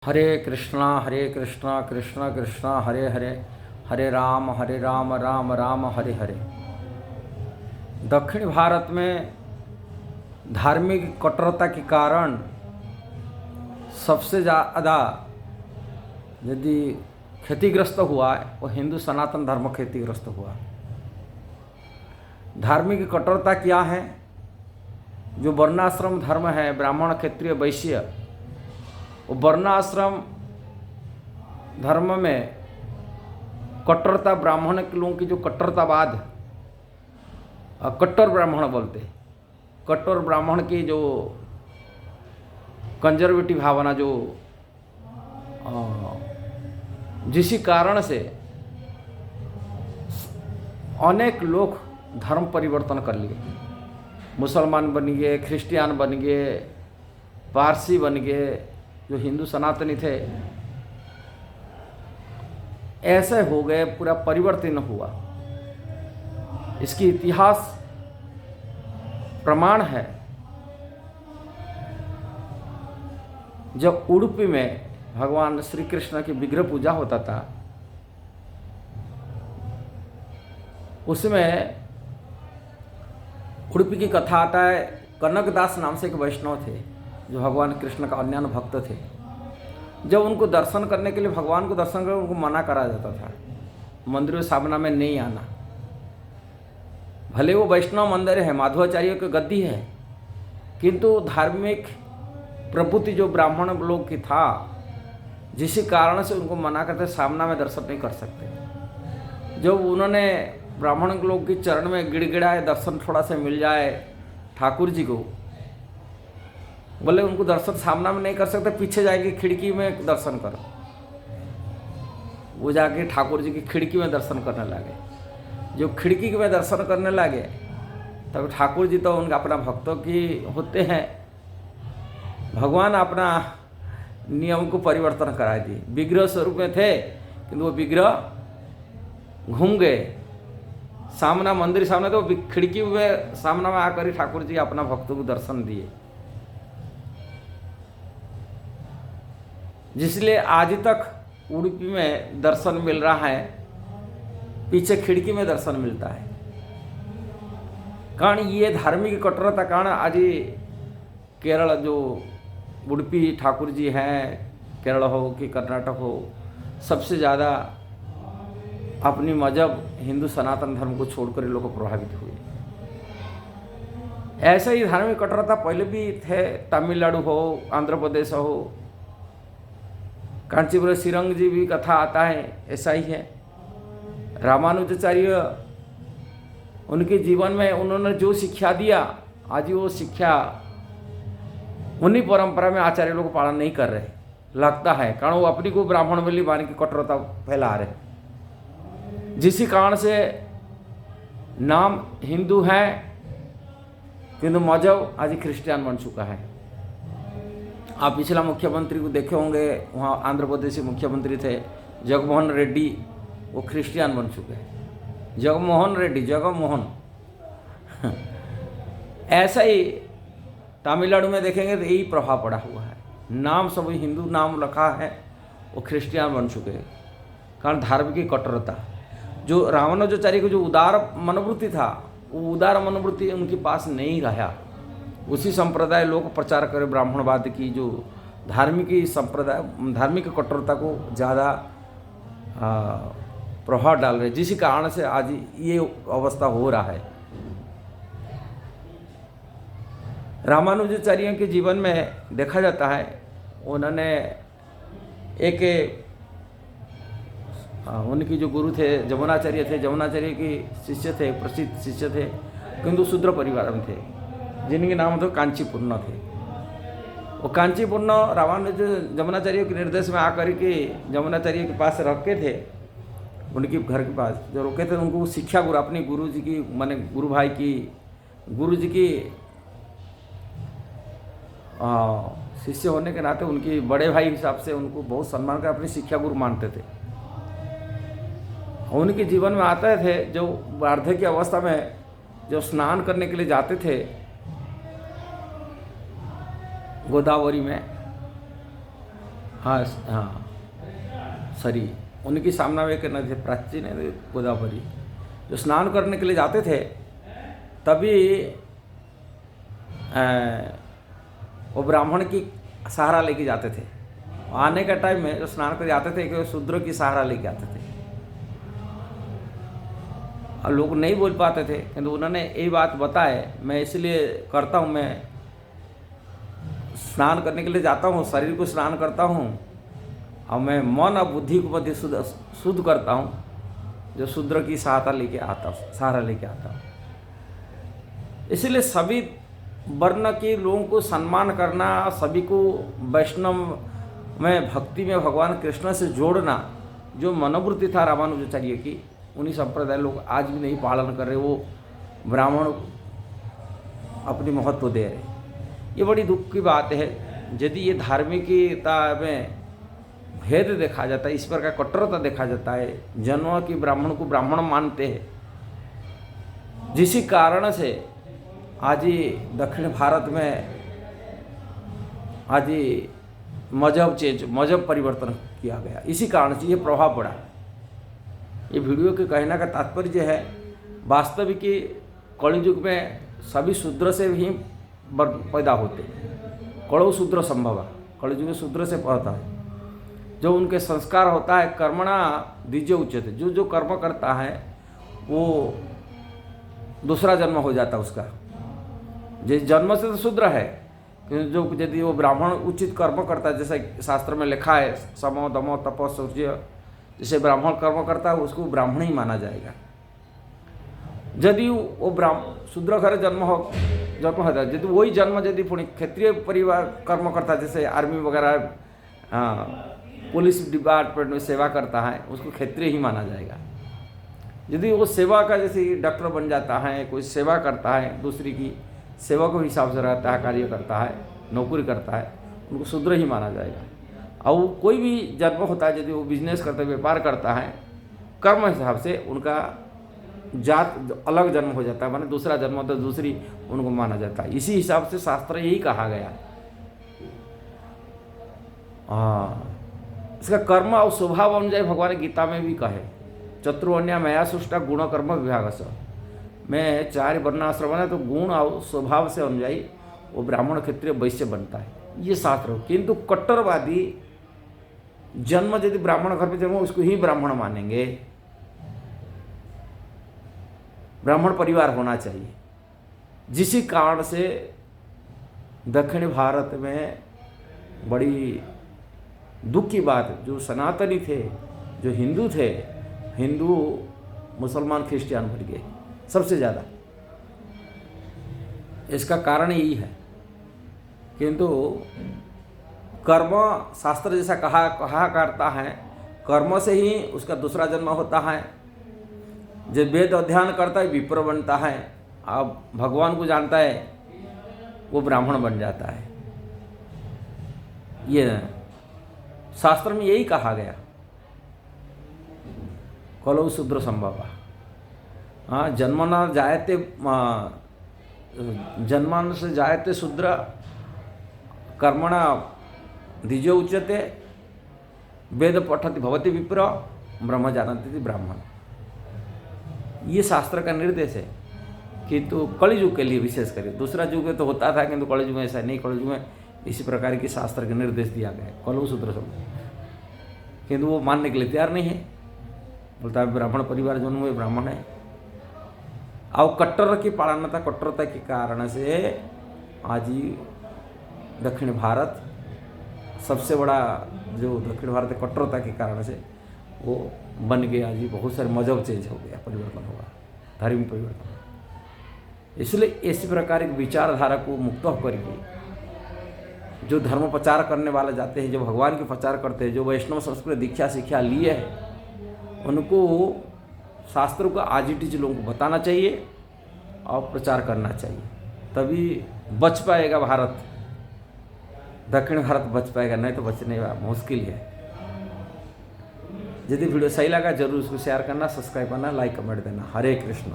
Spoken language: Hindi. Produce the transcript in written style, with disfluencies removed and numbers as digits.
हरे कृष्णा कृष्णा कृष्णा हरे हरे, हरे राम राम राम हरे हरे। दक्षिण भारत में धार्मिक कट्टरता के कारण सबसे ज़्यादा यदि क्षतिग्रस्त हुआ है वो हिंदू सनातन धर्म क्षतिग्रस्त हुआ। धार्मिक कट्टरता क्या है? जो वर्णाश्रम धर्म है, ब्राह्मण क्षत्रिय वैश्य, वो वर्णाश्रम धर्म में कट्टरता, ब्राह्मण के लोगों की जो कट्टरतावाद, कट्टर ब्राह्मण बोलते, कट्टर ब्राह्मण की जो कंजर्वेटिव भावना, जो जिसी कारण से अनेक लोग धर्म परिवर्तन कर लिए, मुसलमान बन गए, क्रिश्चियन बन गए, पारसी बन गए, जो हिंदू सनातनी थे ऐसे हो गए, पूरा परिवर्तन हुआ। इसकी इतिहास प्रमाण है। जब उडुपी में भगवान श्री कृष्ण की विग्रह पूजा होता था, उसमें उडुपी की कथा आता है। कनकदास नाम से एक वैष्णव थे जो भगवान कृष्ण का अन्य भक्त थे। जब उनको दर्शन करने के लिए, भगवान को दर्शन करने उनको मना करा जाता था, मंदिरों सामना में नहीं आना। भले वो वैष्णव मंदिर है, माधवाचार्य की गद्दी है, किंतु धार्मिक प्रभुति जो ब्राह्मण लोग की था, जिसी कारण से उनको मना करते, सामना में दर्शन नहीं कर सकते। जब उन्होंने ब्राह्मण लोग के चरण में गिड़गिड़ाए, दर्शन थोड़ा सा मिल जाए ठाकुर जी को, बोले उनको दर्शन सामना में नहीं कर सकते, पीछे जाएगी खिड़की में दर्शन करो। वो जाके ठाकुर जी की खिड़की में दर्शन करने लगे। जो खिड़की में दर्शन करने लगे तब ठाकुर जी तो उनका अपना भक्तों की होते हैं, भगवान अपना नियम को परिवर्तन करा दिए। विग्रह स्वरूप में थे किंतु वो विग्रह घूम गए सामना, मंदिर सामने, तो खिड़की में सामना में आकर ही ठाकुर जी अपना भक्तों को दर्शन दिए। जिसलिए आज तक उडुपी में दर्शन मिल रहा है, पीछे खिड़की में दर्शन मिलता है। कारण ये धार्मिक कट्टरता कारण आज केरल, जो उडुपी ठाकुर जी हैं, केरल हो कि कर्नाटक हो, सबसे ज़्यादा अपनी मजहब हिंदू सनातन धर्म को छोड़कर लोग प्रभावित हुए। ऐसे ही धार्मिक कट्टरता पहले भी थे, तमिलनाडु हो, आंध्र प्रदेश हो, कांचीपुर श्रीरंग जी भी कथा आता है, ऐसा ही है। रामानुजाचार्य, उनके जीवन में उन्होंने जो शिक्षा दिया, आज वो शिक्षा उन्हीं परंपरा में आचार्य लोग पालन नहीं कर रहे लगता है, कारण वो अपनी को ब्राह्मण बलि मान की कट्टरता फैला रहे, जिसी कारण से नाम हिंदू है किंतु मजहब आज क्रिश्चियन बन चुका है। आप पिछला मुख्यमंत्री को देखे होंगे, वहाँ आंध्र प्रदेश के मुख्यमंत्री थे जगनमोहन रेड्डी, वो क्रिश्चियन बन चुके हैं। जगनमोहन रेड्डी, जगनमोहन ऐसा ही तमिलनाडु में देखेंगे तो यही प्रभाव पड़ा हुआ है। नाम सब हिंदू नाम रखा है, वो क्रिश्चियन बन चुके हैं। कारण धार्मिक कट्टरता, जो रामानुजाचार्य को जो उदार मनोवृत्ति था, वो उदार मनोवृत्ति उनके पास नहीं रहा। उसी संप्रदाय लोग प्रचार करें ब्राह्मणवाद की, जो धार्मिक संप्रदाय, धार्मिक कट्टरता को ज़्यादा प्रभाव डाल रहे, जिस कारण से आज ये अवस्था हो रहा है। रामानुजाचार्य के जीवन में देखा जाता है, उन्होंने एक उनकी जो गुरु थे जमुनाचार्य थे, जमुनाचार्य के शिष्य थे, प्रसिद्ध शिष्य थे, किंतु शूद्र परिवार में थे, जिनके नाम तो कांचीपुर्ण थे। वो कांचीपुर्ण जमुनाचार्य के निर्देश में आकर के जमुनाचार्य के पास रखे थे, उनके घर के पास जो रुके थे, उनको शिक्षा गुरु, अपने गुरु जी की, माने गुरु भाई की, गुरु जी की शिष्य होने के नाते उनके बड़े भाई हिसाब से उनको बहुत सम्मान कर अपनी शिक्षा गुरु मानते थे। उनके जीवन में आते थे, जो वार्धक्य अवस्था में जो स्नान करने के लिए जाते थे गोदावरी में, हाँ हाँ सरी, उनकी सामना में एक नदी प्राचीन है गोदावरी, जो स्नान करने के लिए जाते थे तभी वो ब्राह्मण की सहारा लेके जाते थे। आने का टाइम में जो स्नान कर जाते थे कि शूद्र की सहारा लेके आते थे। और लोग नहीं बोल पाते थे, किंतु उन्होंने यही बात बताए, मैं इसलिए करता हूँ, मैं स्नान करने के लिए जाता हूँ, शरीर को स्नान करता हूँ और मैं मन और बुद्धि को मध्य शुद्ध करता हूँ, जो शूद्र की सहारा लेके आता हूँ। इसलिए सभी वर्ण के लोगों को सम्मान करना, सभी को वैष्णव में भक्ति में भगवान कृष्ण से जोड़ना, जो मनोवृत्ति था रामानुजाचार्य की, उन्हीं संप्रदाय लोग आज भी नहीं पालन कर रहे। वो ब्राह्मण अपनी महत्व दे रहे। ये बड़ी दुख की बात है। यदि ये धार्मिकता में भेद देखा जाता है, ईश्वर का कट्टरता देखा जाता है, जन्म की ब्राह्मण को ब्राह्मण मानते हैं, जिसी कारण से आज ही दक्षिण भारत में आज ही मजहब परिवर्तन किया गया। इसी कारण से ये प्रभाव पड़ा। ये वीडियो के कहने का तात्पर्य है, वास्तविक कलियुग में सभी शूद्र से ही पैदा होते, कड़ो शूद्र संभव, कलियुग में शूद्र से पड़ता है। जो उनके संस्कार होता है, कर्मणा द्विजो उच्यते, जो कर्म करता है वो दूसरा जन्म हो जाता है उसका। जिस जन्म से तो शूद्र है, जो यदि वो ब्राह्मण उचित कर्म करता है, जैसे शास्त्र में लिखा है, समो दमो तपो शौर्य, जैसे ब्राह्मण कर्म करता है उसको ब्राह्मण ही माना जाएगा। यदि वो शूद्र घर जन्म होता है, यदि वही जन्म यदि पुण्य क्षत्रिय परिवार कर्म करता है, जैसे आर्मी वगैरह पुलिस डिपार्टमेंट में सेवा करता है, उसको क्षत्रिय ही माना जाएगा। यदि वो सेवा का, जैसे डॉक्टर बन जाता है, कोई सेवा करता है, दूसरी की सेवा को हिसाब से रहता है, कार्य करता है, नौकरी करता है, उनको शूद्र ही माना जाएगा। और कोई भी जन्म होता है, यदि वो बिजनेस करता है, व्यापार करता है, कर्म हिसाब से उनका जात अलग जन्म हो जाता है, माने दूसरा जन्म होता है, दूसरी उनको माना जाता है। इसी हिसाब से शास्त्र यही कहा गया। इसका कर्म और स्वभाव अनुजाई भगवान गीता में भी कहे, चतुर्वण्या मया सृष्टा गुण कर्म विभाग से, मैं 4 वर्णाश्रम है तो गुण और स्वभाव से अनुजाई वो ब्राह्मण क्षत्रिय वैश्य बनता है, ये शास्त्र। किंतु कट्टरवादी जन्म यदि ब्राह्मण घर में जन्म उसको ही ब्राह्मण मानेंगे, ब्राह्मण परिवार होना चाहिए। जिसी कारण से दक्षिण भारत में बड़ी दुख की बात, जो सनातनी थे, जो हिंदू थे, हिंदू मुसलमान क्रिश्चियन बन गए सबसे ज़्यादा। इसका कारण यही है। किंतु कर्म शास्त्र जैसा कहा करता है, कर्म से ही उसका दूसरा जन्म होता है। जब वेद अध्ययन करता है विप्र बनता है, अब भगवान को जानता है वो ब्राह्मण बन जाता है। ये शास्त्र में यही कहा गया, कलौ शूद्र संभव। जन्मना जायते जन्मान से जायते शूद्र कर्मणा द्विजो उच्यते, वेद पठति भवति विप्र ब्रह्म जानन्ति ब्राह्मण। ये शास्त्र का निर्देश है। किंतु कलियुग के लिए विशेष करके, दूसरा युग में तो होता था, किंतु कलियुग में ऐसा नहीं। कलियुग में इसी प्रकार की शास्त्र के निर्देश दिया गया, कलौ शूद्र संभव। किंतु वो मानने के लिए तैयार नहीं है, बोलता है ब्राह्मण परिवार जन्म हुए ब्राह्मण है। और कट्टरता के कारण से आज ही दक्षिण भारत सबसे बड़ा, जो दक्षिण भारत कट्टरता के कारण से वो बन गया। आज ही बहुत सारे मजहब चेंज हो गया, परिवर्तन होगा, धार्मिक परिवर्तन। इसलिए इसी प्रकार की विचारधारा को मुक्त होकर के जो धर्म प्रचार करने वाले जाते हैं, जो भगवान के प्रचार करते हैं, जो वैष्णव संस्कृत दीक्षा शिक्षा लिए हैं, उनको शास्त्रों का आज इट लोगों को बताना चाहिए और प्रचार करना चाहिए, तभी बच पाएगा भारत, दक्षिण भारत बच पाएगा, नहीं तो बचने मुश्किल है। यदि वीडियो सही लगा जरूर उसको शेयर करना, सब्सक्राइब करना, लाइक कमेंट देना। हरे कृष्ण।